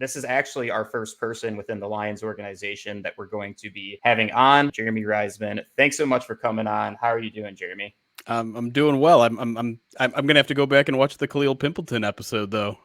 this is actually our first person within the Lions organization that we're going to be having on, Jeremy Reisman. Thanks so much for coming on. How are you doing, Jeremy? I'm doing well. I'm gonna have to go back and watch the Khalil Pimpleton episode though.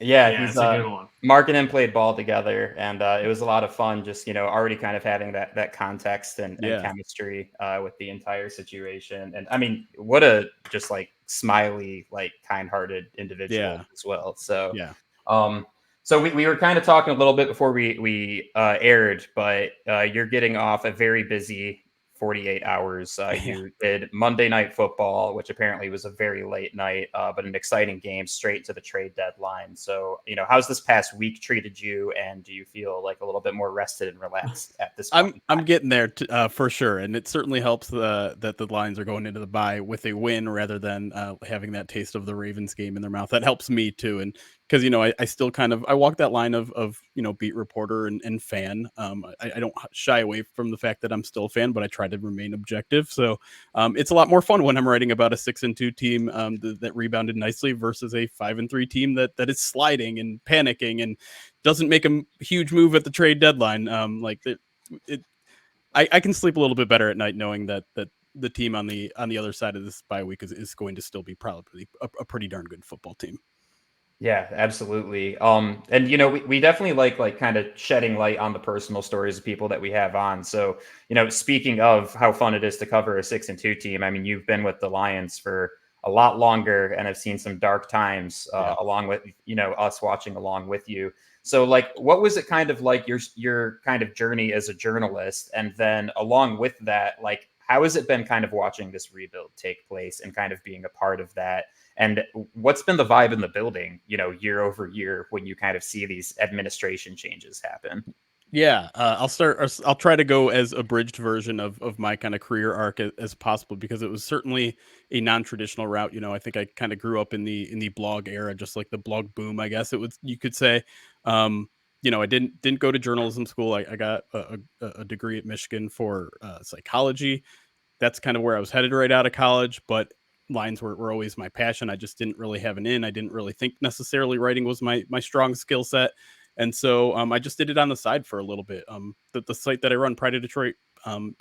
Yeah, Yeah, he's it's a good one. Mark and him played ball together, and it was a lot of fun. Just already kind of having that context and Yeah, chemistry with the entire situation. And I mean, what a just like smiley, like kind-hearted individual yeah, as well. So, yeah. um, we were kind of talking a little bit before we aired, but you're getting off a very busy 48 hours. Yeah. You did Monday Night Football, which apparently was a very late night, but an exciting game straight to the trade deadline. So, how's this past week treated you? And do you feel like a little bit more rested and relaxed at this point in I'm time? getting there for sure, and it certainly helps that the Lions are going into the bye with a win rather than having that taste of the Ravens game in their mouth. That helps me too, and because I still kind of I walk that line of beat reporter and fan. I don't shy away from the fact that I'm still a fan, but I try to remain objective. So it's a lot more fun when I'm writing about a 6-2 team that rebounded nicely versus a 5-3 team that is sliding and panicking and doesn't make a huge move at the trade deadline. It, I can sleep a little bit better at night knowing that the team on the other side of this bye week is going to still be probably a pretty darn good football team. Yeah, absolutely. And we definitely like kind of shedding light on the personal stories of people that we have on. So, speaking of how fun it is to cover a 6-2 team, I mean, you've been with the Lions for a lot longer and have seen some dark times Yeah. along with, us watching along with you. So like, what was it kind of like your kind of journey as a journalist? And then along with that, like, how has it been kind of watching this rebuild take place and kind of being a part of that? And what's been the vibe in the building, year over year when you kind of see these administration changes happen? Yeah, I'll try to go as abridged version of my kind of career arc as possible because it was certainly a non-traditional route. I think I kind of grew up in the blog era, just like the blog boom, I guess it was you could say. I didn't go to journalism school. I got a degree at Michigan for psychology. That's kind of where I was headed right out of college, but lines were always my passion. I just didn't really have an in. I didn't really think necessarily writing was my strong skill set. And so I just did it on the side for a little bit. The site that I run, Pride of Detroit,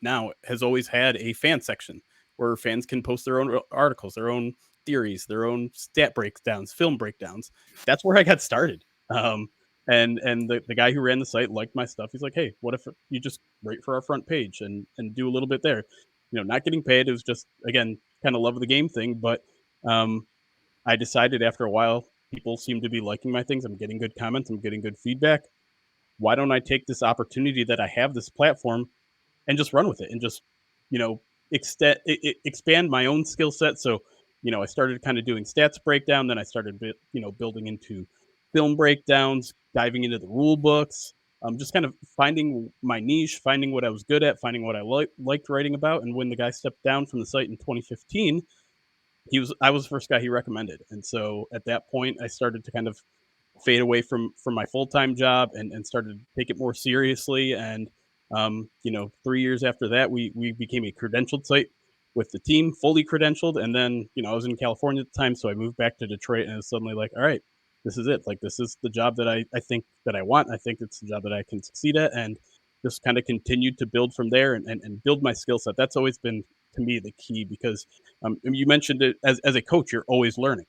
now has always had a fan section where fans can post their own articles, their own theories, their own stat breakdowns, film breakdowns. That's where I got started. And the guy who ran the site liked my stuff. He's like, hey, what if you just write for our front page and do a little bit there? Not getting paid. It was just, again, kind of love of the game thing. But I decided after a while, people seem to be liking my things. I'm getting good comments. I'm getting good feedback. Why don't I take this opportunity that I have, this platform, and just run with it and just, you know, expand my own skill set? So, I started kind of doing stats breakdown. Then I started, building into film breakdowns, diving into the rule books, just kind of finding my niche, finding what I was good at, finding what I liked writing about. And when the guy stepped down from the site in 2015, I was the first guy he recommended. And so at that point, I started to kind of fade away from my full time job and started to take it more seriously. And 3 years after that, we became a credentialed site with the team, fully credentialed. And then I was in California at the time, so I moved back to Detroit, and it was suddenly like, all right, this is it. Like this is the job that I think that I want. I think it's the job that I can succeed at, and just kind of continued to build from there and build my skill set. That's always been to me the key because you mentioned it as a coach, you're always learning.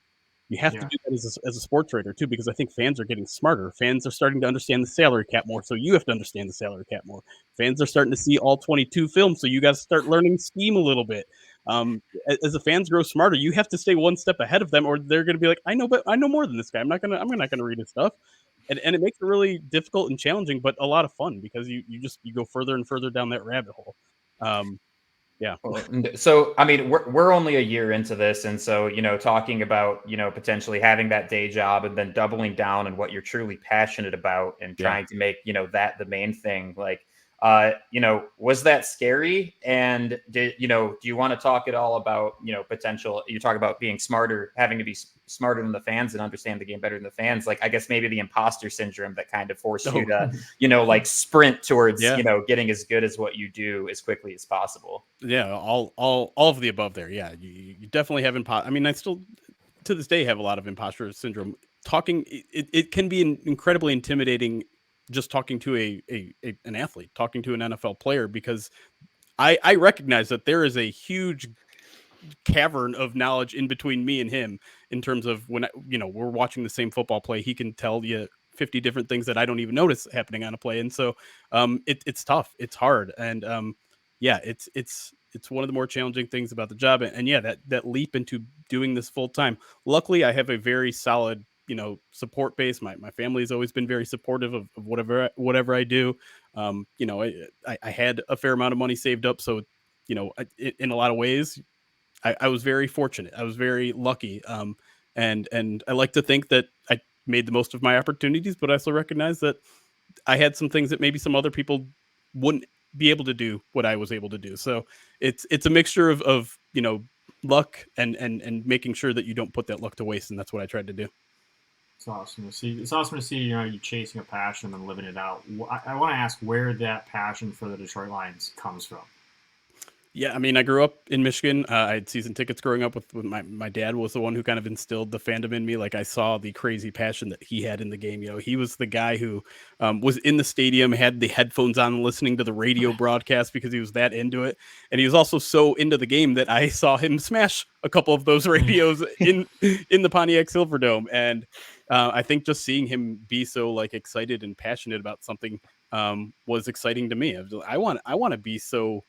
You have to Yeah. do that as a sports writer too, because I think fans are getting smarter. Fans are starting to understand the salary cap more, so you have to understand the salary cap more. Fans are starting to see all 22 films, so you got to start learning scheme a little bit. As the fans grow smarter, you have to stay one step ahead of them, or they're going to be like, but I know more than this guy. I'm not gonna read his stuff, and it makes it really difficult and challenging, but a lot of fun because you go further and further down that rabbit hole. Um, yeah. Well, so I mean, we're only a year into this, and so talking about potentially having that day job and then doubling down on what you're truly passionate about and Yeah. trying to make that the main thing. Like, was that scary? And do you want to talk at all about potential? You talk about being smarter, having to be smarter than the fans and understand the game better than the fans. Like, I guess maybe the imposter syndrome that kind of forced you to like sprint towards Yeah. getting as good as what you do as quickly as possible. Yeah, all of the above there. Yeah, you definitely have I mean, I still to this day have a lot of imposter syndrome talking, it can be incredibly intimidating just talking to an athlete, talking to an NFL player, because I recognize that there is a huge cavern of knowledge in between me and him, in terms of when we're watching the same football play, he can tell you 50 different things that I don't even notice happening on a play. And so it's tough, it's hard. And yeah, it's one of the more challenging things about the job. And yeah, that leap into doing this full time. Luckily, I have a very solid support base. My family has always been very supportive of whatever I do. I had a fair amount of money saved up, so in a lot of ways I was very fortunate. I was very lucky. And I like to think that I made the most of my opportunities, but I also recognize that I had some things that maybe some other people wouldn't be able to do what I was able to do. So it's a mixture of luck and making sure that you don't put that luck to waste. And that's what I tried to do. It's awesome to see. It's awesome to see you chasing a passion and living it out. I want to ask where that passion for the Detroit Lions comes from. Yeah, I mean, I grew up in Michigan. I had season tickets growing up with my dad was the one who kind of instilled the fandom in me. Like, I saw the crazy passion that he had in the game. He was the guy who was in the stadium, had the headphones on, listening to the radio broadcast because he was that into it. And he was also so into the game that I saw him smash a couple of those radios in the Pontiac Silverdome. And I think just seeing him be so excited and passionate about something was exciting to me. I want to be so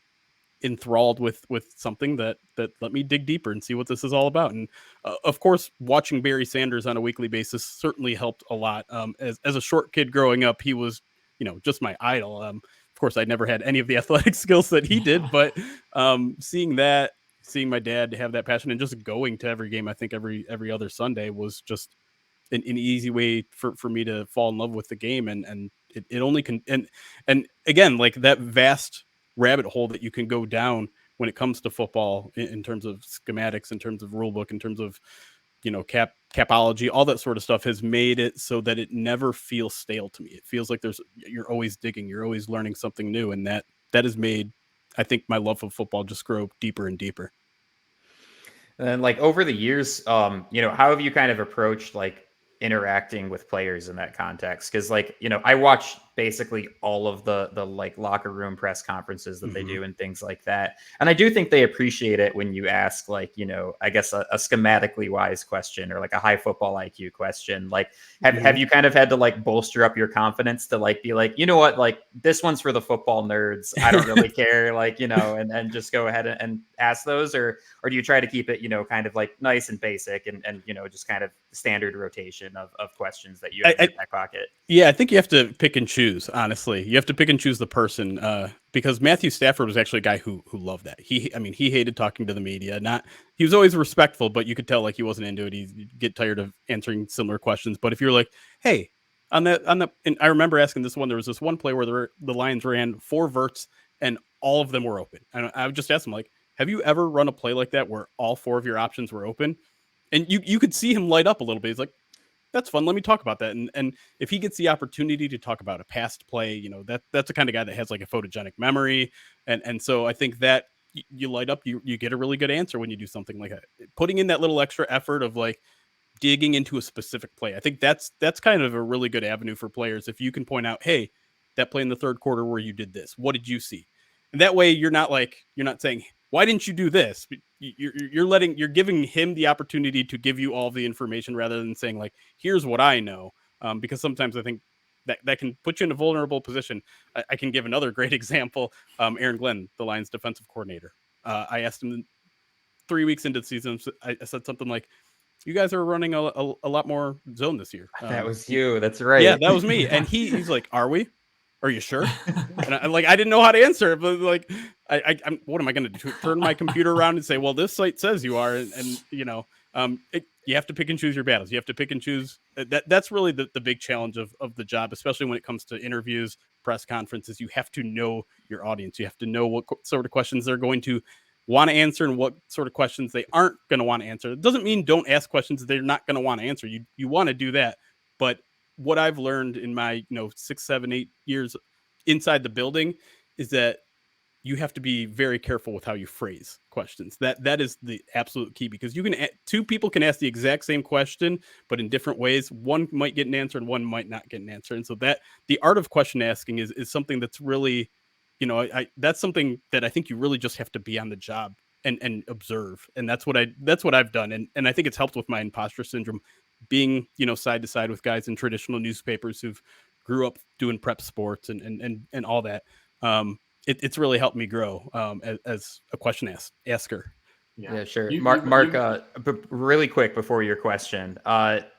enthralled with something that let me dig deeper and see what this is all about. And of course, watching Barry Sanders on a weekly basis certainly helped a lot. As a short kid growing up, he was just my idol. Of course, I never had any of the athletic skills that he did, but seeing my dad have that passion and just going to every game, I think every other Sunday, was just an easy way for me to fall in love with the game. And it only can, and again, like that vast rabbit hole that you can go down when it comes to football in terms of schematics, in terms of rule book, in terms of capology, all that sort of stuff has made it so that it never feels stale to me. It feels like you're always digging, you're always learning something new, and that has made, I think, my love of football just grow deeper and deeper. And over the years, how have you kind of approached interacting with players in that context? Because I watch basically all of the locker room press conferences that they do and things like that, and I do think they appreciate it when you ask I guess a schematically wise question or a high football IQ question. Have you kind of had to bolster up your confidence to be what, this one's for the football nerds, I don't really care, and just go ahead and ask those, or do you try to keep it kind of nice and basic and just kind of standard rotation of questions that you have in your back pocket? Yeah, I think you have to pick and choose, honestly. You have to pick and choose the person, because Matthew Stafford was actually a guy who loved that. He hated talking to the media. He was always respectful, but you could tell he wasn't into it. He'd get tired of answering similar questions. But if you're like, hey, on that, and I remember asking this one, there was this one play where the Lions ran 4 verts and all of them were open. And I would just ask him, have you ever run a play like that where all 4 of your options were open? And you could see him light up a little bit. He's like, that's fun. Let me talk about that. And if he gets the opportunity to talk about a past play, that's the kind of guy that has a photogenic memory. And so I think that you light up, you get a really good answer when you do something like that. Putting in that little extra effort of digging into a specific play. I think that's kind of a really good avenue for players. If you can point out, hey, that play in the third quarter where you did this, what did you see? And that way you're not saying, why didn't you do this? You're giving him the opportunity to give you all the information rather than saying here's what I know. Because sometimes I think that can put you in a vulnerable position. I can give another great example. Aaron Glenn, the Lions defensive coordinator. I asked him 3 weeks into the season, I said something like, you guys are running a lot more zone this year. That was you. That's right. Yeah, that was me. And he's like, are we? Are you sure? And I didn't know how to answer it, but I'm what am I going to do? Turn my computer around and say, well, this site says you are. And you have to pick and choose your battles. You have to pick and choose. That's really the big challenge of the job, especially when it comes to interviews, press conferences. You have to know your audience. You have to know what sort of questions they're going to want to answer and what sort of questions they aren't going to want to answer. It doesn't mean don't ask questions they're not going to want to answer. You want to do that. But what I've learned in my 6, 7, 8 years inside the building is that you have to be very careful with how you phrase questions. That is the absolute key, because you can two people can ask the exact same question, but in different ways. One might get an answer and one might not get an answer. And so that the art of question asking is something that's really, I that's something that I think you really just have to be on the job and observe. And that's what I've done. And I think it's helped with my imposter syndrome, being, side to side with guys in traditional newspapers who've grew up doing prep sports and all that. It's really helped me grow as a question asker. Yeah, sure. Mark, really quick before your question,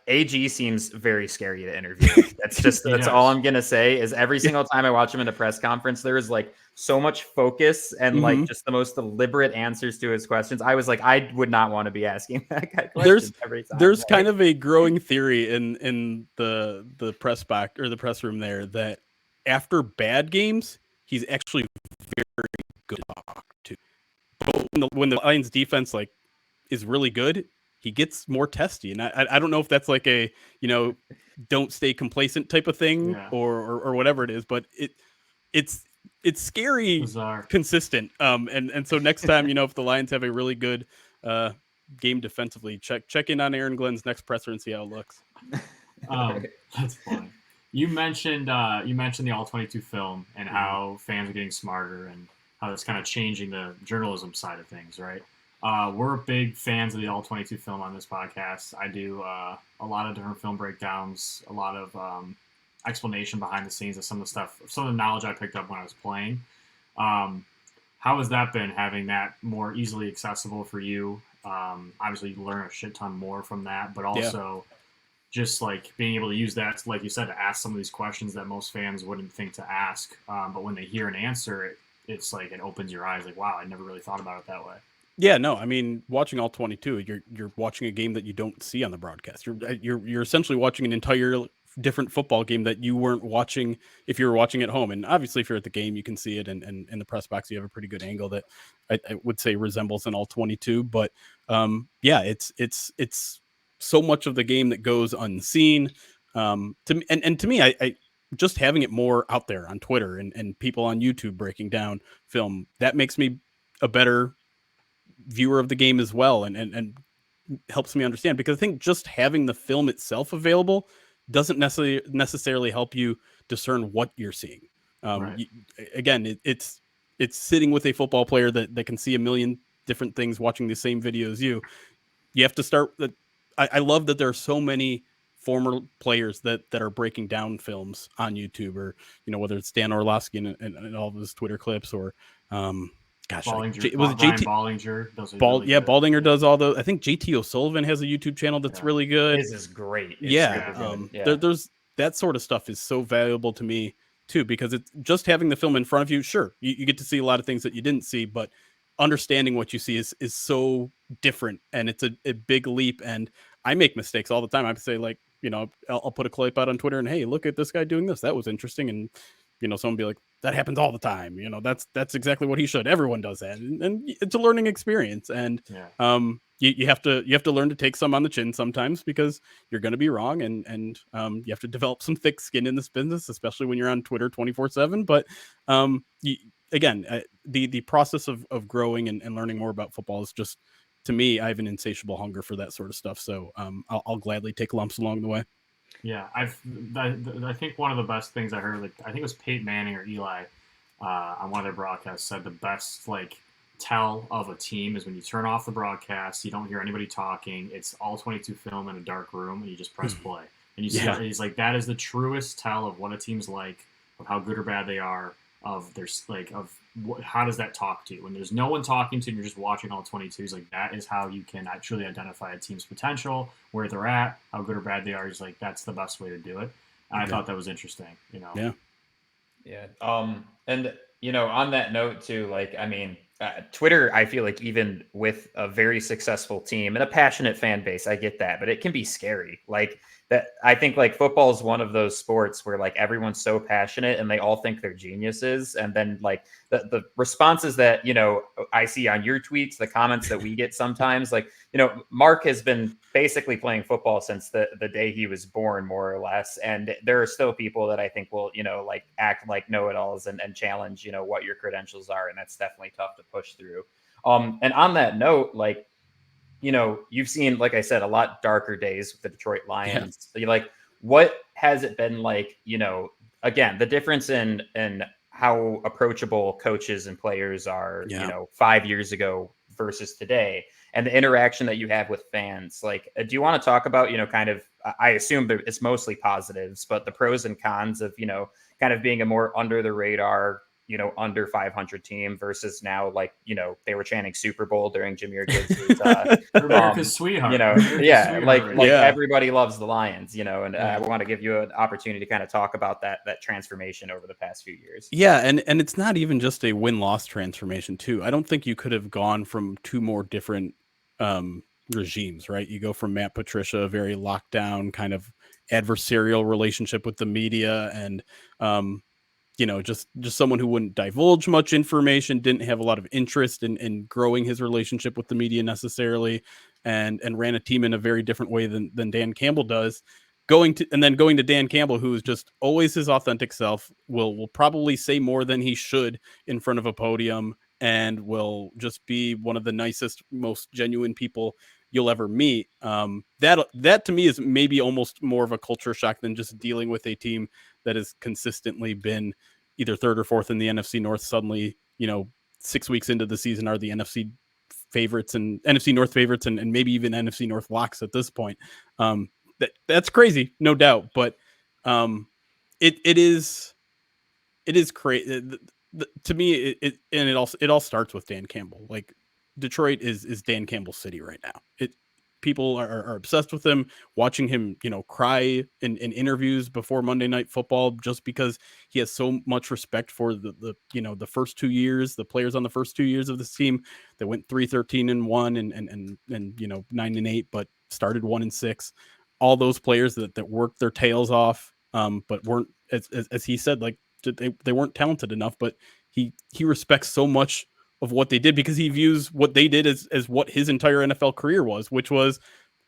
AG seems very scary to interview. That's all I'm gonna say. Is every single time I watch him in a press conference, there is like so much focus and like just the most deliberate answers to his questions. I was like, I would not want to be asking that guy questions every time. There's kind of a growing theory in the press box or the press room there that after bad games, he's actually very good to talk to. But when the Lions defense like is really good, he gets more testy. And I don't know if that's like a, don't stay complacent type of thing or whatever it is, but it's scary, bizarre, consistent. And so next time, if the Lions have a really good game defensively, check in on Aaron Glenn's next presser and see how it looks. That's funny. You mentioned the All-22 film and how fans are getting smarter and how it's kind of changing the journalism side of things, right? We're big fans of the All-22 film on this podcast. I do a lot of different film breakdowns, a lot of explanation behind the scenes of some of the knowledge I picked up when I was playing. How has that been, having that more easily accessible for you? Obviously, you learn a shit ton more from that, but also just like being able to use that, like you said, to ask some of these questions that most fans wouldn't think to ask. But when they hear an answer, it's like it opens your eyes. Like, wow, I never really thought about it that way. Yeah, no, I mean, watching All-22, you're watching a game that you don't see on the broadcast. You're essentially watching an entire different football game that you weren't watching if you were watching at home. And obviously, if you're at the game, you can see it, and in the press box, you have a pretty good angle that I would say resembles an All-22. But it's so much of the game that goes unseen. To me, I just having it more out there on Twitter and people on YouTube breaking down film, that makes me a better viewer of the game as well, and helps me understand, because I think just having the film itself available doesn't necessarily help you discern what you're seeing. It's sitting with a football player that can see a million different things watching the same video as you. You have to start that. I love that there are so many former players that are breaking down films on YouTube, or whether it's Dan Orlovsky and all of his Twitter clips, or Ballinger, was it JT Ballinger does Baldinger does all those. I think JT O'Sullivan has a YouTube channel that's really good. His is great. There's that sort of stuff is so valuable to me too, because it's just having the film in front of you. Sure, you get to see a lot of things that you didn't see, but understanding what you see is so different, and it's a big leap. And I make mistakes all the time. I say, like, I'll put a clip out on Twitter and, hey, look at this guy doing this. That was interesting. And someone be like, that happens all the time. That's exactly what he should. Everyone does that, and it's a learning experience. And you have to learn to take some on the chin sometimes, because you're going to be wrong, and you have to develop some thick skin in this business, especially when you're on Twitter 24/7. But the process of growing and learning more about football is just, to me, I have an insatiable hunger for that sort of stuff. So I'll gladly take lumps along the way. Yeah, I think one of the best things I heard, I think it was Peyton Manning or Eli on one of their broadcasts, said the best tell of a team is when you turn off the broadcast, you don't hear anybody talking, it's All-22 film in a dark room, and you just press play. And you see, he's like, that is the truest tell of what a team's like, of how good or bad they are, of their how does that talk to you when there's no one talking to you and you're just watching All-22. He's like, that is how you can actually identify a team's potential, where they're at, how good or bad they are. He's like, that's the best way to do it. And I thought that was interesting. And on that note too, Twitter, I feel like, even with a very successful team and a passionate fan base, I get that, but it can be scary. Like, that I think like football is one of those sports where like everyone's so passionate and they all think they're geniuses. And then like the responses that, you know, I see on your tweets, the comments that we get sometimes, like, you know, Mark has been basically playing football since the day he was born, more or less. And there are still people that I think will, you know, like act like know-it-alls and challenge, you know, what your credentials are. And that's definitely tough to push through. And on that note, like, you know, you've seen, like I said, a lot darker days with the Detroit Lions. Yeah. Like, what has it been like, you know, again, the difference in how approachable coaches and players are, you know, 5 years ago versus today, and the interaction that you have with fans. Like, do you want to talk about, you know, kind of, I assume that it's mostly positives, but the pros and cons of, you know, kind of being a more under the radar, you know, under 500 team versus now, like, you know, they were chanting Super Bowl during Jameer Gibbs' America's sweetheart. You know, America's sweetheart, like everybody loves the Lions, you know, and I want to give you an opportunity to kind of talk about that transformation over the past few years. Yeah, and it's not even just a win-loss transformation too. I don't think you could have gone from two more different regimes, right? You go from Matt Patricia, a very locked down kind of adversarial relationship with the media, and you know, just someone who wouldn't divulge much information, didn't have a lot of interest in growing his relationship with the media necessarily, and ran a team in a very different way than Dan Campbell does. Going to Dan Campbell, who is just always his authentic self, will probably say more than he should in front of a podium, and will just be one of the nicest, most genuine people you'll ever meet. That to me is maybe almost more of a culture shock than just dealing with a team that has consistently been either third or fourth in the NFC North. Suddenly, you know, 6 weeks into the season are the NFC favorites and NFC North favorites, and maybe even NFC North locks at this point. That's crazy, no doubt. But it is crazy to me. It all starts with Dan Campbell. Like, Detroit is Dan Campbell's city right now. People are obsessed with him, watching him, you know, cry in interviews before Monday Night Football, just because he has so much respect for the you know, the first 2 years, the players on the first 2 years of this team that went 3-13-1 and you know, 9-8, but started 1-6. All those players that worked their tails off, but weren't, as he said, like, they weren't talented enough, but he respects so much of what they did, because he views what they did as what his entire NFL career was, which was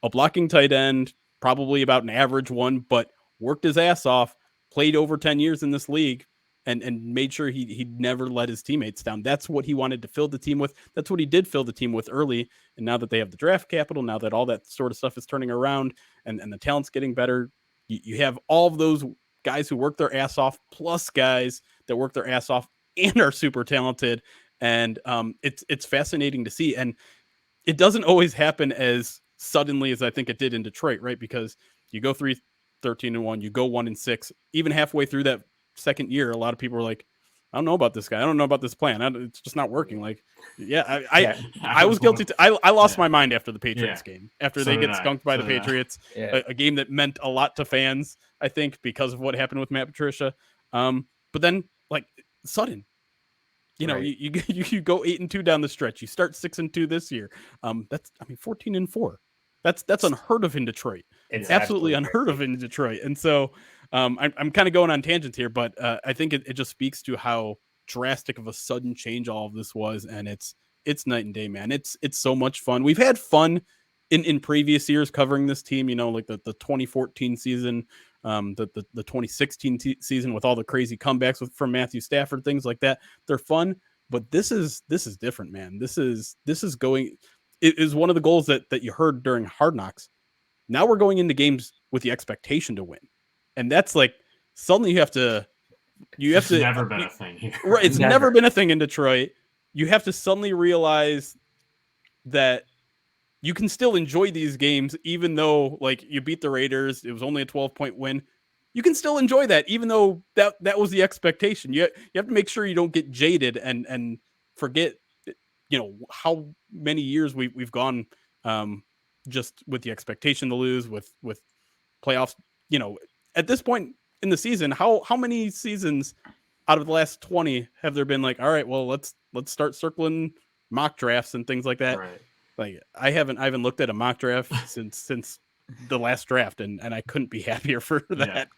a blocking tight end, probably about an average one, but worked his ass off, played over 10 years in this league, and made sure he never let his teammates down. That's what he wanted to fill the team with. That's what he did fill the team with early. And now that they have the draft capital, now that all that sort of stuff is turning around, and the talent's getting better, you have all of those guys who work their ass off, plus guys that work their ass off and are super talented. And it's fascinating to see. And it doesn't always happen as suddenly as I think it did in Detroit, right? Because you go 3-13-1, you go 1-6, even halfway through that second year, a lot of people are like, I don't know about this guy. I don't know about this plan. It's just not working. Like, I was guilty. I lost my mind after the Patriots game, after they get skunked by the Patriots, a game that meant a lot to fans, I think, because of what happened with Matt Patricia. But then, like, sudden, you know, you go 8-2 down the stretch. You start 6-2 this year. 14-4. That's unheard of in Detroit. It's absolutely unheard of in Detroit. And so I'm kind of going on tangents here, but I think it just speaks to how drastic of a sudden change all of this was. And it's night and day, man. It's so much fun. We've had fun in previous years covering this team, you know, like the 2014 season, the 2016 season with all the crazy comebacks from Matthew Stafford, things like that. They're fun, but this is different, man. This is going. It is one of the goals that you heard during Hard Knocks. Now we're going into games with the expectation to win, and that's like suddenly you have to. Never been a thing here. Right, it's never been a thing in Detroit. You have to suddenly realize that you can still enjoy these games, even though, like, you beat the Raiders. It was only a 12-point win. You can still enjoy that, even though that was the expectation. You have to make sure you don't get jaded and forget, you know, how many years we've gone just with the expectation to lose, with playoffs. You know, at this point in the season, how many seasons out of the last 20 have there been like, all right, well, let's start circling mock drafts and things like that. Right. Like, I haven't looked at a mock draft since the last draft, and I couldn't be happier for that.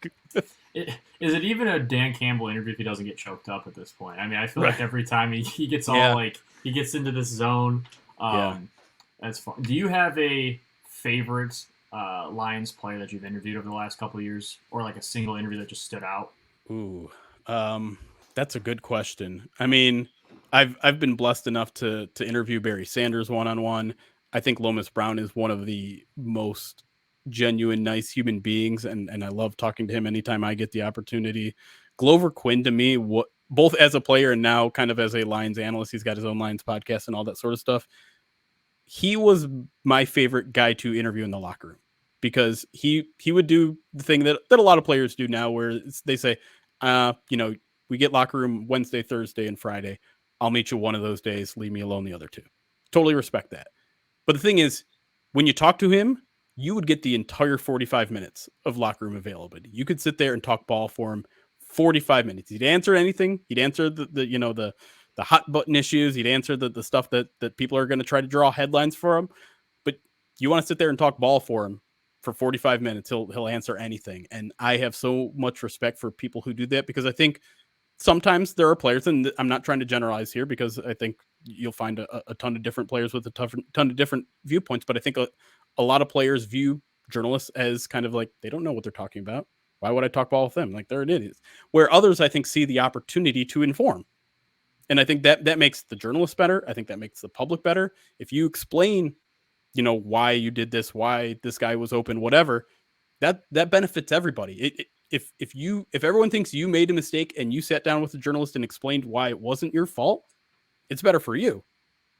Is it even a Dan Campbell interview if he doesn't get choked up at this point? I mean, I feel like every time he gets all like he gets into this zone. That's fun. Do you have a favorite Lions player that you've interviewed over the last couple of years, or like a single interview that just stood out? Ooh, that's a good question. I mean, I've been blessed enough to interview Barry Sanders one-on-one. I think Lomas Brown is one of the most genuine, nice human beings, and I love talking to him anytime I get the opportunity. Glover Quinn, to me, both as a player and now kind of as a Lions analyst, he's got his own Lions podcast and all that sort of stuff. He was my favorite guy to interview in the locker room, because he would do the thing that a lot of players do now, where they say, we get locker room Wednesday, Thursday, and Friday. I'll meet you one of those days. Leave me alone the other two. Totally respect that. But the thing is, when you talk to him, you would get the entire 45 minutes of locker room availability. You could sit there and talk ball for him 45 minutes. He'd answer anything. He'd answer the hot button issues. He'd answer the stuff that people are going to try to draw headlines for him. But you want to sit there and talk ball for him for 45 minutes, he'll answer anything. And I have so much respect for people who do that, because I think sometimes there are players, and I'm not trying to generalize here, because I think you'll find a ton of different players with a ton of different viewpoints. But I think a lot of players view journalists as kind of like, they don't know what they're talking about. Why would I talk ball with them? Like, they're idiots. Where others, I think, see the opportunity to inform. And I think that makes the journalists better. I think that makes the public better. If you explain, why you did this, why this guy was open, whatever, that benefits everybody. If everyone thinks you made a mistake and you sat down with the journalist and explained why it wasn't your fault, it's better for you.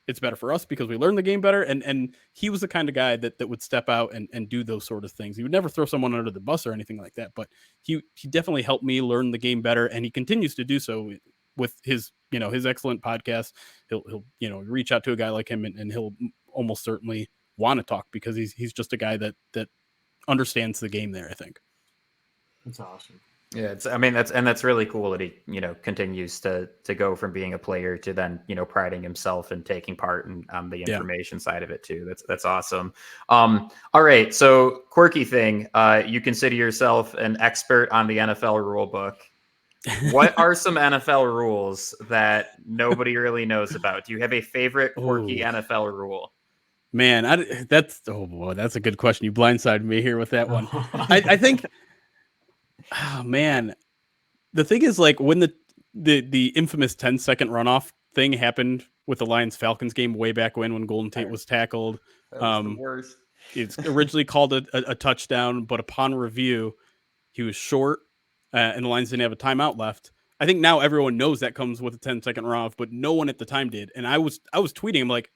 It's better for us, because we learn the game better. And he was the kind of guy that would step out and do those sort of things. He would never throw someone under the bus or anything like that, but he definitely helped me learn the game better. And he continues to do so with his excellent podcast. He'll reach out to a guy like him, and he'll almost certainly want to talk, because he's just a guy that understands the game there, I think. That's awesome. Yeah, that's really cool that he, continues to go from being a player to then, priding himself and taking part in the information side of it too. That's awesome. All right. So, quirky thing, you consider yourself an expert on the NFL rule book. What are some NFL rules that nobody really knows about? Do you have a favorite quirky NFL rule? Man, that's a good question. You blindsided me here with that one. I think, oh man, the thing is, like, when the infamous 10-second runoff thing happened with the Lions-Falcons game way back when Golden Tate was tackled, that was the worst. It's originally called a touchdown, but upon review, he was short, and the Lions didn't have a timeout left. I think now everyone knows that comes with a 10-second runoff, but no one at the time did. And I was tweeting, I'm like,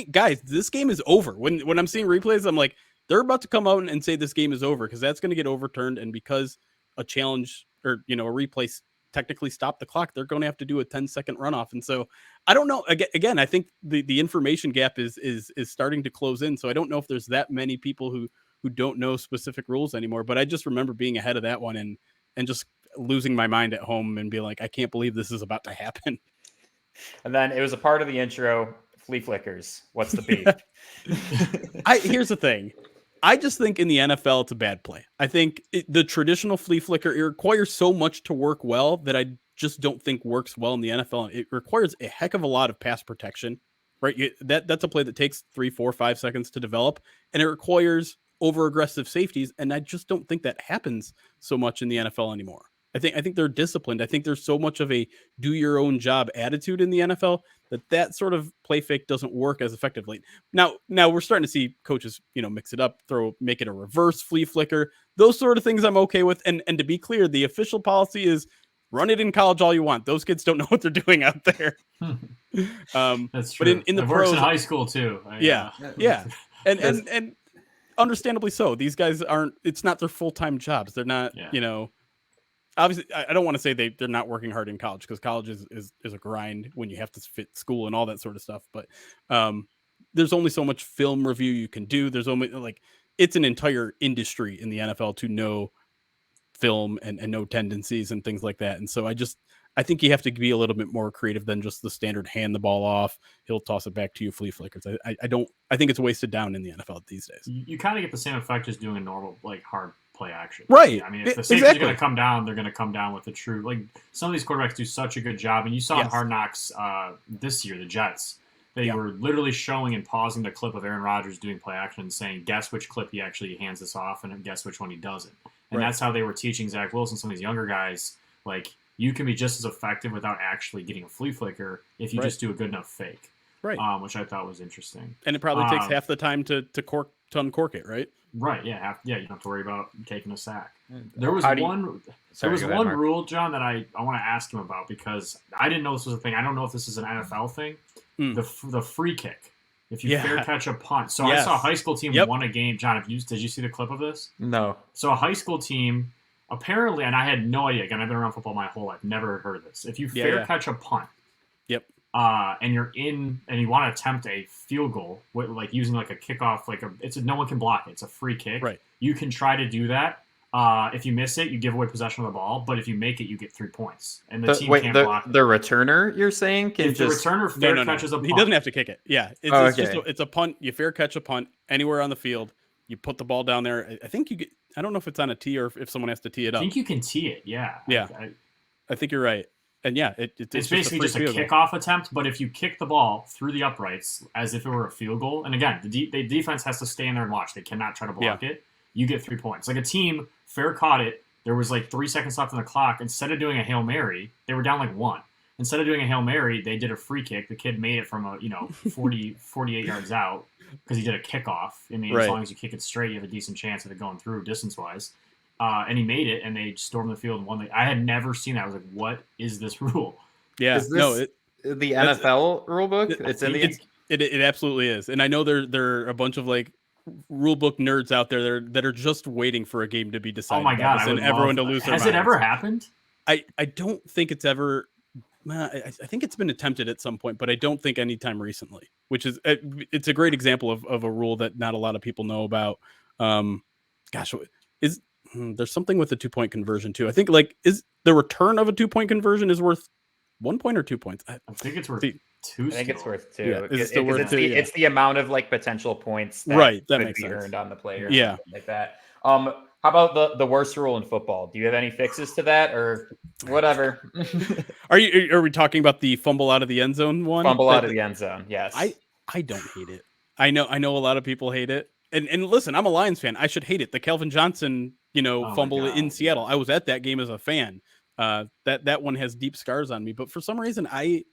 guys, this game is over. When I'm seeing replays, I'm like, they're about to come out and say this game is over, because that's going to get overturned. And because a challenge or a replay technically stopped the clock, they're going to have to do a 10-second runoff. And so I don't know. Again, I think the information gap is starting to close in. So I don't know if there's that many people who don't know specific rules anymore. But I just remember being ahead of that one and just losing my mind at home and be like, I can't believe this is about to happen. And then it was a part of the intro, flea flickers. What's the beef? Here's the thing. I just think in the NFL, it's a bad play. I think the traditional flea flicker, it requires so much to work well that I just don't think works well in the NFL. It requires a heck of a lot of pass protection, right? That's a play that takes 3, 4, 5 seconds to develop, and it requires over aggressive safeties. And I just don't think that happens so much in the NFL anymore. I think they're disciplined. I think there's so much of a do your own job attitude in the NFL that sort of play fake doesn't work as effectively. Now we're starting to see coaches, mix it up, make it a reverse flea flicker. Those sort of things I'm okay with. And to be clear, the official policy is run it in college all you want. Those kids don't know what they're doing out there. That's true. But in the it pros, works in high school too. Yeah. And understandably so. These guys it's not their full-time jobs. They're not, obviously, I don't want to say they're not working hard in college, because college is a grind when you have to fit school and all that sort of stuff. But there's only so much film review you can do. There's only it's an entire industry in the NFL to know film and know tendencies and things like that. And so I think you have to be a little bit more creative than just the standard hand the ball off. He'll toss it back to you, flea flickers. I think it's wasted down in the NFL these days. You kind of get the same effect as doing a normal, like, hard play action. Right. I mean, if the safety's going to come down, they're going to come down with the true, like, some of these quarterbacks do such a good job. And you saw in Hard Knocks this year, the Jets, they were literally showing and pausing the clip of Aaron Rodgers doing play action and saying, guess which clip he actually hands this off and guess which one he doesn't. And that's how they were teaching Zach Wilson, some of these younger guys, like, you can be just as effective without actually getting a flea flicker if you just do a good enough fake. Right. Which I thought was interesting. And it probably takes half the time to uncork it, right? Right. Yeah. You don't have to worry about taking a sack. There was one rule, John, that I want to ask him about because I didn't know this was a thing. I don't know if this is an NFL thing. The free kick. If you fair catch a punt. So I saw a high school team won a game. John, did you see the clip of this? No. So a high school team, apparently, and I had no idea. Again, I've been around football my whole life. Never heard of this. If you fair catch a punt. And you're in, and you want to attempt a field goal, like using like a kickoff, no one can block it. It's a free kick. Right. You can try to do that. If you miss it, you give away possession of the ball. But if you make it, you get 3 points, and the team can't block it. The returner, you're saying, can if the returner fair catches a punt, he doesn't have to kick it. Yeah, it's a punt. You fair catch a punt anywhere on the field. You put the ball down there. I think you get. I don't know if it's on a tee or if someone has to tee it up. I think you can tee it. Yeah. Yeah. I think you're right. And it's basically just a kickoff attempt. But if you kick the ball through the uprights as if it were a field goal, and again, the defense has to stay in there and watch. They cannot try to block it. You get 3 points. Like a team fair caught it. There was like 3 seconds left on the clock. Instead of doing a Hail Mary, they were down like 1. Instead of doing a Hail Mary, they did a free kick. The kid made it from 48 yards out because he did a kickoff. I mean, as long as you kick it straight, you have a decent chance of it going through distance-wise. And he made it, and they stormed the field and won. I had never seen that. I was like, "What is this rule?" Yeah, is this the NFL rule book? It's in the. It absolutely is, and I know there are a bunch of like rule book nerds out there that are just waiting for a game to be decided. Oh my god! And everyone to lose their minds. Has it ever happened? I don't think it's ever. I think it's been attempted at some point, but I don't think anytime recently. Which is it's a great example of a rule that not a lot of people know about. There's something with the 2-point conversion too. I think is the return of a 2-point conversion is worth 1 point or 2 points. I think it's worth 2. I think it's worth 2. Yeah, it's the amount of like potential points that could be earned on the player. Yeah, like that. How about the worst rule in football? Do you have any fixes to that or whatever? Are we talking about the fumble out of the end zone one? Fumble out of the end zone. Yes. I don't hate it. I know a lot of people hate it. And listen, I'm a Lions fan. I should hate it. The Calvin Johnson, fumble in Seattle. I was at that game as a fan. That one has deep scars on me. But for some reason, I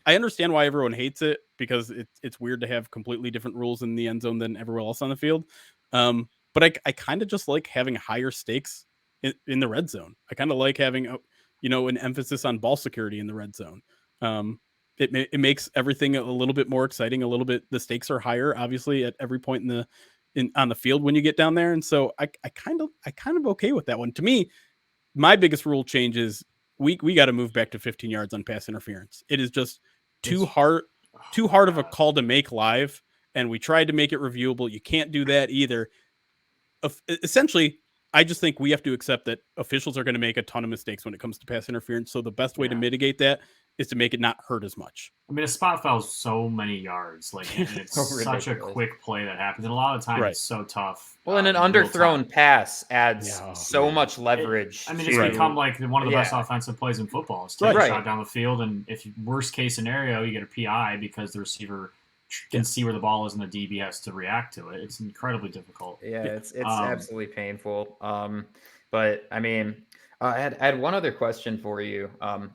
understand why everyone hates it because it's weird to have completely different rules in the end zone than everywhere else on the field. But I kind of just like having higher stakes in the red zone. I kind of like having an emphasis on ball security in the red zone. It makes everything a little bit more exciting. A little bit the stakes are higher, obviously, at every point on the field when you get down there. And so I kind of okay with that one. To me, my biggest rule change is we got to move back to 15 yards on pass interference. It is just too hard of a call to make live. And we tried to make it reviewable. You can't do that either. Essentially, I just think we have to accept that officials are going to make a ton of mistakes when it comes to pass interference. So the best way to mitigate that is to make it not hurt as much. I mean, a spot foul is so many yards, and it's such a quick play that happens, and a lot of the time it's so tough. Well, and an underthrown pass adds so much leverage. It's become like one of the best offensive plays in football. It's take a shot down the field, and if worst case scenario, you get a PI because the receiver can see where the ball is, and the DB has to react to it. It's incredibly difficult. Yeah, it's absolutely painful. But I mean. I had one other question for you.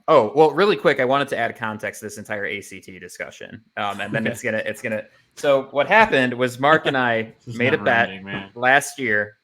Really quick, I wanted to add context to this entire ACT discussion, and then it's gonna. So what happened was Mark and I made a bet last year.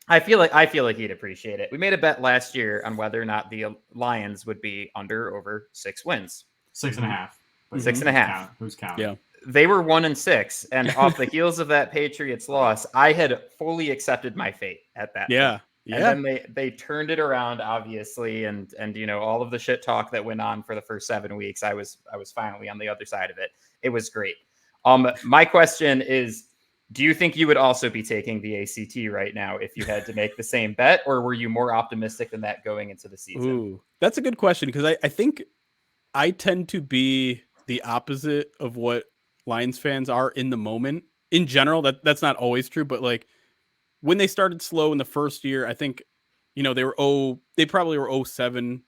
I feel like he'd appreciate it. We made a bet last year on whether or not the Lions would be under or over 6 wins. 6.5. 6.5. Who's counting? Yeah. They were 1-6, and off the heels of that Patriots loss, I had fully accepted my fate at that. Yeah. point. And then they turned it around, obviously, and all of the shit talk that went on for the first 7 weeks, I was finally on the other side of it. It was great. My question is, Do you think you would also be taking the ACT right now if you had to make the same bet, or were you more optimistic than that going into the season? Ooh, that's a good question, because I think I tend to be the opposite of what Lions fans are in the moment. In general, that's not always true, but like when they started slow in the first year, I think, they probably were 0-7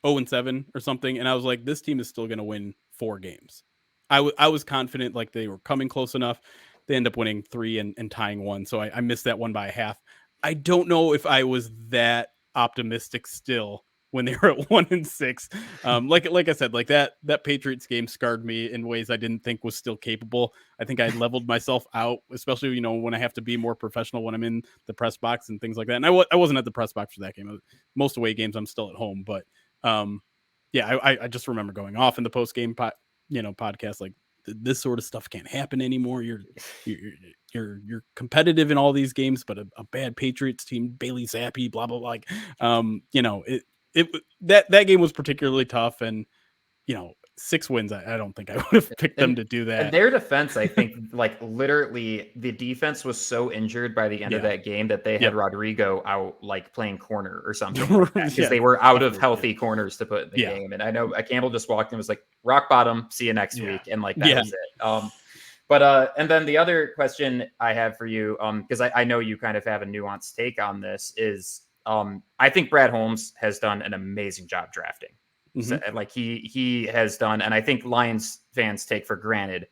or something, and I was like, this team is still going to win 4 games. I was confident, like they were coming close enough. They end up winning 3 and tying 1, so I missed that one by a half. I don't know if I was that optimistic still when they were at 1-6. Like I said, like that Patriots game scarred me in ways I didn't think was still capable. I think I leveled myself out, especially when I have to be more professional when I'm in the press box and things like that. And I wasn't at the press box for that game. Most away games I'm still at home, but yeah, I just remember going off in the post game podcast, like this sort of stuff can't happen anymore. You're competitive in all these games, but a bad Patriots team, Bailey Zappi, blah blah blah. Like, that game was particularly tough, and 6 wins. I don't think I would have picked them to do that. And their defense, I think, like literally, the defense was so injured by the end of that game that they had Rodrigo out, like playing corner or something, because they were out of healthy corners to put in the game. And I know Campbell just walked in and was like, rock bottom, see you next week, and like that was it. But and then the other question I have for you, because I know you kind of have a nuanced take on this, is I think Brad Holmes has done an amazing job drafting. So, like he has done, and I think Lions fans take for granted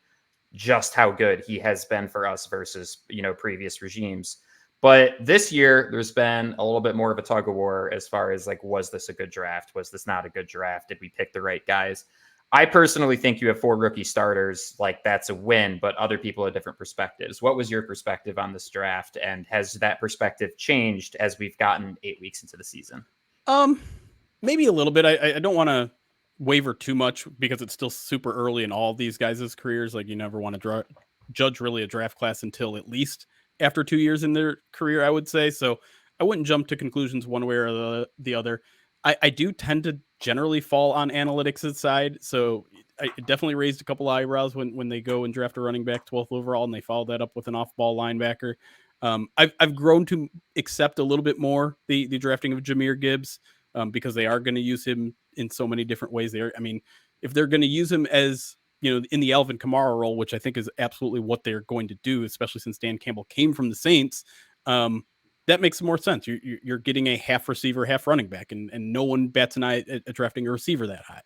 just how good he has been for us versus previous regimes. But this year, there's been a little bit more of a tug of war as far as like, was this a good draft? Was this not a good draft? Did we pick the right guys? I personally think you have 4 rookie starters. Like, that's a win, but other people have different perspectives. What was your perspective on this draft, and has that perspective changed as we've gotten 8 weeks into the season? Maybe a little bit. I don't want to waver too much because it's still super early in all of these guys' careers. Like, you never want to judge really a draft class until at least after 2 years in their career, I would say. So I wouldn't jump to conclusions one way or the other. I do tend to generally fall on analytics' side. So I definitely raised a couple eyebrows when they go and draft a running back 12th overall and they follow that up with an off-ball linebacker. I've grown to accept a little bit more the drafting of Jahmyr Gibbs. Because they are going to use him in so many different ways. If they're going to use him as, in the Alvin Kamara role, which I think is absolutely what they're going to do, especially since Dan Campbell came from the Saints, that makes more sense. You're getting a half receiver, half running back, and no one bats an eye at drafting a receiver that high.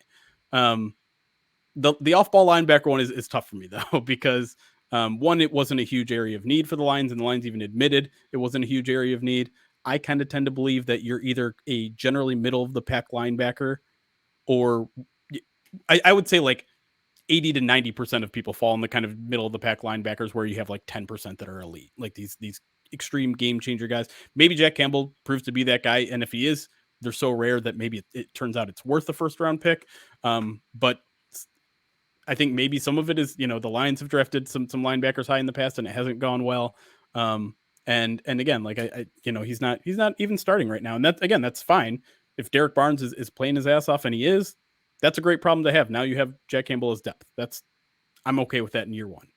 The off-ball linebacker one is tough for me, though, because one, it wasn't a huge area of need for the Lions, and the Lions even admitted it wasn't a huge area of need. I kind of tend to believe that you're either a generally middle of the pack linebacker, or I would say like 80 to 90% of people fall in the kind of middle of the pack linebackers, where you have like 10% that are elite, like these extreme game changer guys. Maybe Jack Campbell proves to be that guy, and if he is, they're so rare that maybe it turns out it's worth the first round pick. But I think maybe some of it is, the Lions have drafted some linebackers high in the past and it hasn't gone well. And again, like he's not even starting right now. And that's fine. If Derek Barnes is playing his ass off, and he is, that's a great problem to have. Now you have Jack Campbell as depth. I'm okay with that in year one.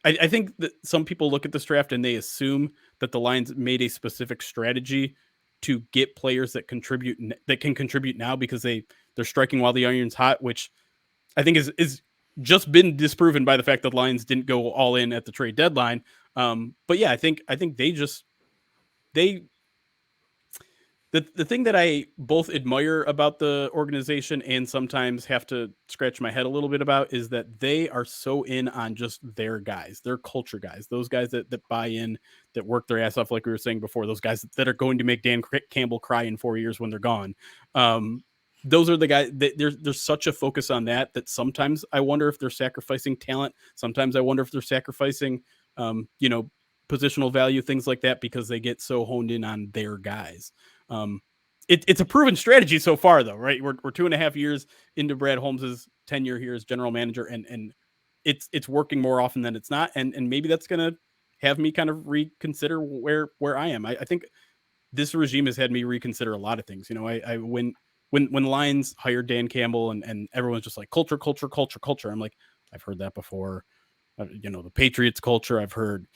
I think that some people look at this draft and they assume that the Lions made a specific strategy to get players that can contribute now because they're striking while the iron's hot, which I think is just been disproven by the fact that Lions didn't go all in at the trade deadline. But yeah, I think the thing that I both admire about the organization and sometimes have to scratch my head a little bit about is that they are so in on just their guys, their culture guys, those guys that buy in, that work their ass off, like we were saying before, those guys that are going to make Dan Campbell cry in 4 years when they're gone. Those are the guys that there's such a focus on that sometimes I wonder if they're sacrificing talent. Sometimes I wonder if they're sacrificing, positional value, things like that, because they get so honed in on their guys. It's a proven strategy so far, though, right? We're 2.5 years into Brad Holmes's tenure here as general manager, and it's working more often than it's not. And maybe that's going to have me kind of reconsider where I am. I think this regime has had me reconsider a lot of things. When Lions hired Dan Campbell and everyone's just like culture. I'm like, I've heard that before. the Patriots culture. I've heard,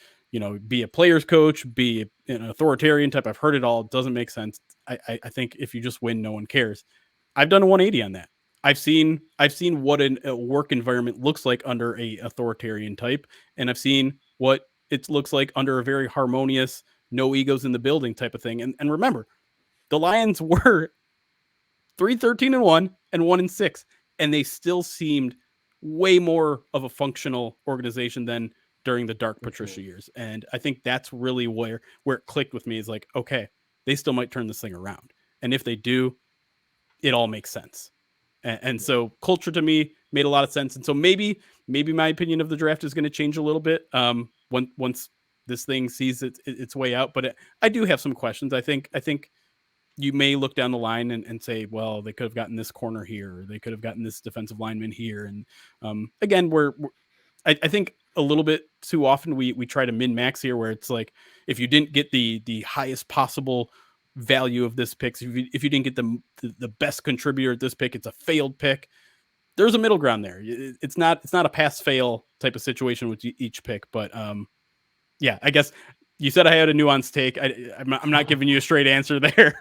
be a player's coach, be an authoritarian type. I've heard it all. It doesn't make sense. I think if you just win, no one cares. I've done a 180 on that. I've seen what a work environment looks like under a authoritarian type, and I've seen what it looks like under a very harmonious, no egos in the building type of thing. And remember, the Lions were 3-13-1 and 1-6, and they still seemed way more of a functional organization than during the dark Patricia years. And I think that's really where it clicked with me, is like, okay, they still might turn this thing around. And if they do, it all makes sense. And so culture to me made a lot of sense. And so maybe my opinion of the draft is going to change a little bit once this thing sees its way out. But I do have some questions. I think you may look down the line and say, well, they could have gotten this corner here, or they could have gotten this defensive lineman here. And again, I think a little bit too often we try to min-max here, where it's like, if you didn't get the highest possible value of this pick, if you didn't get the best contributor at this pick, it's a failed pick. There's a middle ground there. It's not a pass fail type of situation with each pick. But yeah, I guess you said I had a nuanced take. I'm not giving you a straight answer there,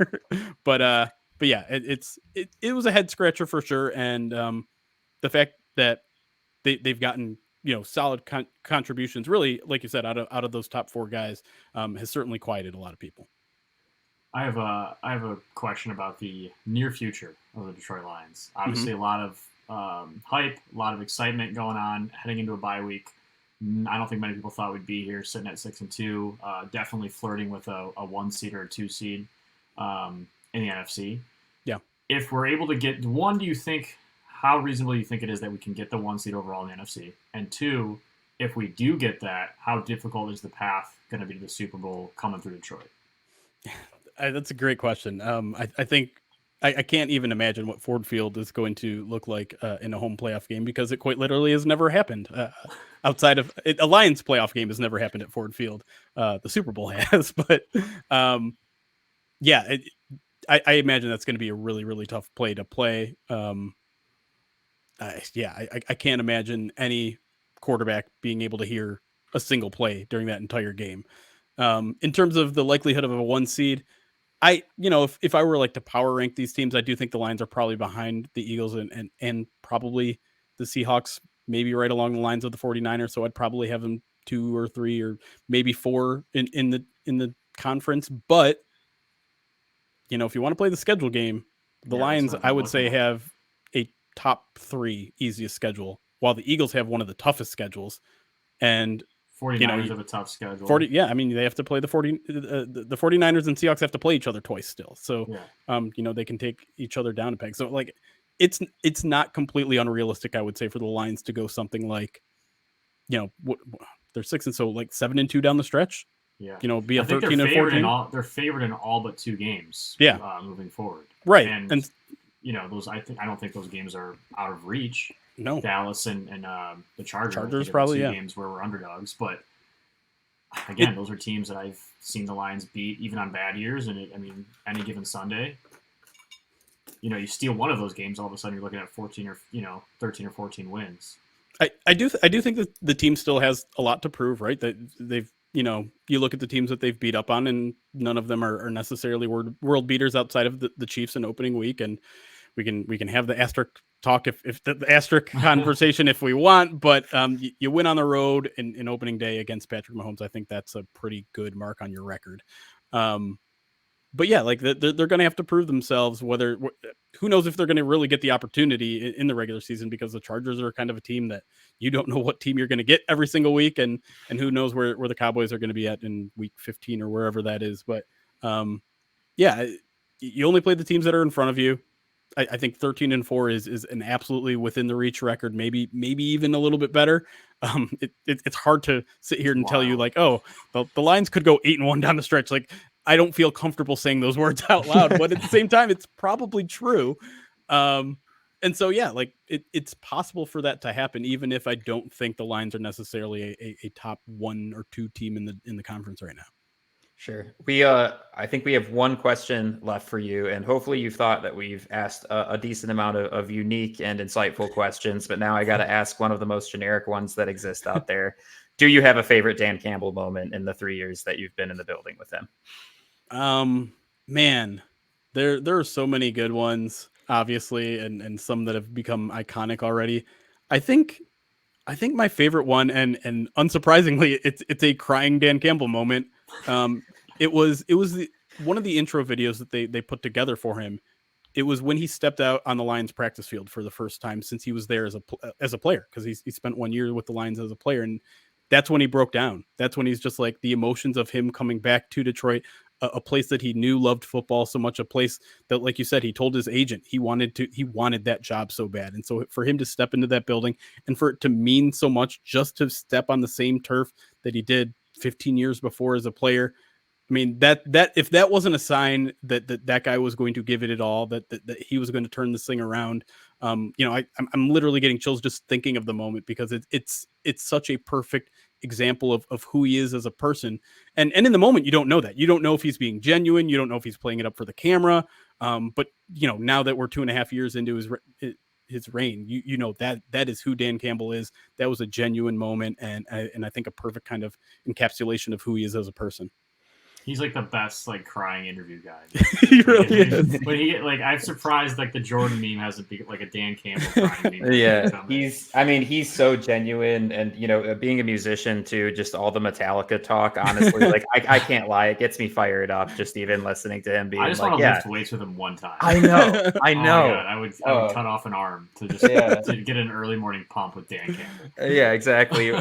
but yeah, it was a head scratcher for sure. And the fact that they've gotten solid contributions, really, like you said, out of those top 4 guys, has certainly quieted a lot of people. I have a question about the near future of the Detroit Lions. Obviously, a lot of hype, a lot of excitement going on heading into a bye week. I don't think many people thought we'd be here sitting at 6-2. Definitely flirting with a 1 seed or a 2 seed in the NFC. Yeah. If we're able to get one, how reasonable do you think it is that we can get the 1 seed overall in the NFC? And 2, if we do get that, how difficult is the path going to be to the Super Bowl coming through Detroit? That's a great question. I think I can't even imagine what Ford Field is going to look like in a home playoff game, because it quite literally has never happened. Outside of a Lions playoff game has never happened at Ford Field. The Super Bowl has, but yeah, I imagine that's going to be a really, really tough play to play. I can't imagine any quarterback being able to hear a single play during that entire game. In terms of the likelihood of a 1 seed, if I were like to power rank these teams, I do think the Lions are probably behind the Eagles and probably the Seahawks, maybe right along the lines of the 49ers. So I'd probably have them 2 or 3 or maybe 4 in the conference. But if you want to play the schedule game, the Lions, I would say, have a top 3 easiest schedule, while the Eagles have one of the toughest schedules. And 49ers have a tough schedule. They have to play the 49ers and Seahawks have to play each other twice still. So, they can take each other down a peg. So, like, it's not completely unrealistic, I would say, for the Lions to go something like, they're 6 and so like 7-2 down the stretch. Yeah, be a 13 and 14. They're favored in all but 2 games. Yeah, moving forward. Right, and those I don't think those games are out of reach. No, Dallas and the Chargers probably 2 games where we're underdogs, but again, those are teams that I've seen the Lions beat even on bad years. And any given Sunday, you steal one of those games, all of a sudden you're looking at 14 or 13 or 14 wins. I do think that the team still has a lot to prove, right? That they've you look at the teams that they've beat up on, and none of them are necessarily world beaters outside of the Chiefs in opening week, and we can have the asterisk talk if the asterisk conversation if we want, but you win on the road in opening day against Patrick Mahomes. I think that's a pretty good mark on your record. But yeah, like they're going to have to prove themselves. Who knows if they're going to really get the opportunity in the regular season, because the Chargers are kind of a team that you don't know what team you're going to get every single week, and who knows where the Cowboys are going to be at in week 15 or wherever that is. But yeah, you only play the teams that are in front of you. I think 13-4 is an absolutely within the reach record, maybe even a little bit better. It's hard to sit here and tell you like, oh, the Lions could go 8-1 down the stretch. Like, I don't feel comfortable saying those words out loud, but at the same time, it's probably true. And so, yeah, like it's possible for that to happen, even if I don't think the Lions are necessarily a top 1 or 2 team in the conference right now. Sure. I think we have one question left for you, and hopefully you've thought that we've asked a decent amount of unique and insightful questions, but now I got to ask one of the most generic ones that exist out there. Do you have a favorite Dan Campbell moment in the 3 years that you've been in the building with him? Man, there are so many good ones, obviously, and some that have become iconic already. I think my favorite one, and unsurprisingly, it's a crying Dan Campbell moment. It was one of the intro videos that they put together for him. It was when he stepped out on the Lions practice field for the first time since he was there as a player, because he spent 1 year with the Lions as a player, and that's when he broke down. That's when he's just like, the emotions of him coming back to Detroit, a place that he knew loved football so much, a place that, like you said, he told his agent he wanted that job so bad. And so for him to step into that building and for it to mean so much just to step on the same turf that he did 15 years before as a player. I mean, that if that wasn't a sign that guy was going to give it all, that he was going to turn this thing around, I'm literally getting chills just thinking of the moment, because it's such a perfect example of who he is as a person. And in the moment, you don't know that. You don't know if he's being genuine. You don't know if he's playing it up for the camera. But now that we're 2.5 years into his reign, you know that is who Dan Campbell is. That was a genuine moment, and I think a perfect kind of encapsulation of who he is as a person. He's like the best crying interview guy. He really is. But I'm surprised the Jordan meme hasn't been a Dan Campbell crying meme. Yeah, he's so genuine, and being a musician too, just all the Metallica talk, honestly, I can't lie, it gets me fired up just even listening to him being. I just want to lift weights with him one time. I know. Oh my God, I would cut off an arm to just to get an early morning pump with Dan Campbell. Yeah, exactly.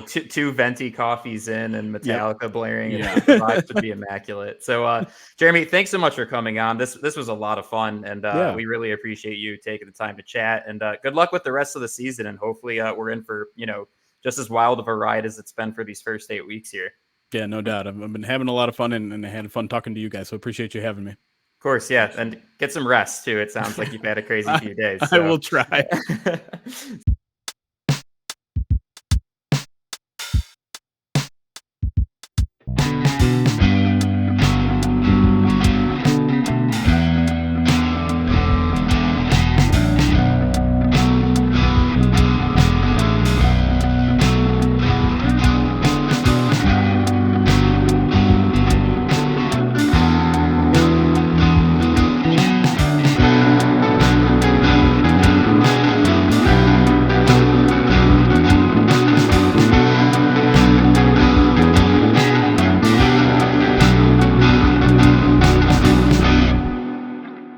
Two venti coffees in and Metallica blaring. Yeah. Would be immaculate. So Jeremy, thanks so much for coming on. This was a lot of fun, and we really appreciate you taking the time to chat, and good luck with the rest of the season, and hopefully we're in for just as wild of a ride as it's been for these first 8 weeks here. Yeah, no doubt. I've been having a lot of fun, and I had fun talking to you guys, so appreciate you having me. Of course, yeah, and get some rest too. It sounds like you've had a crazy few days. I will try.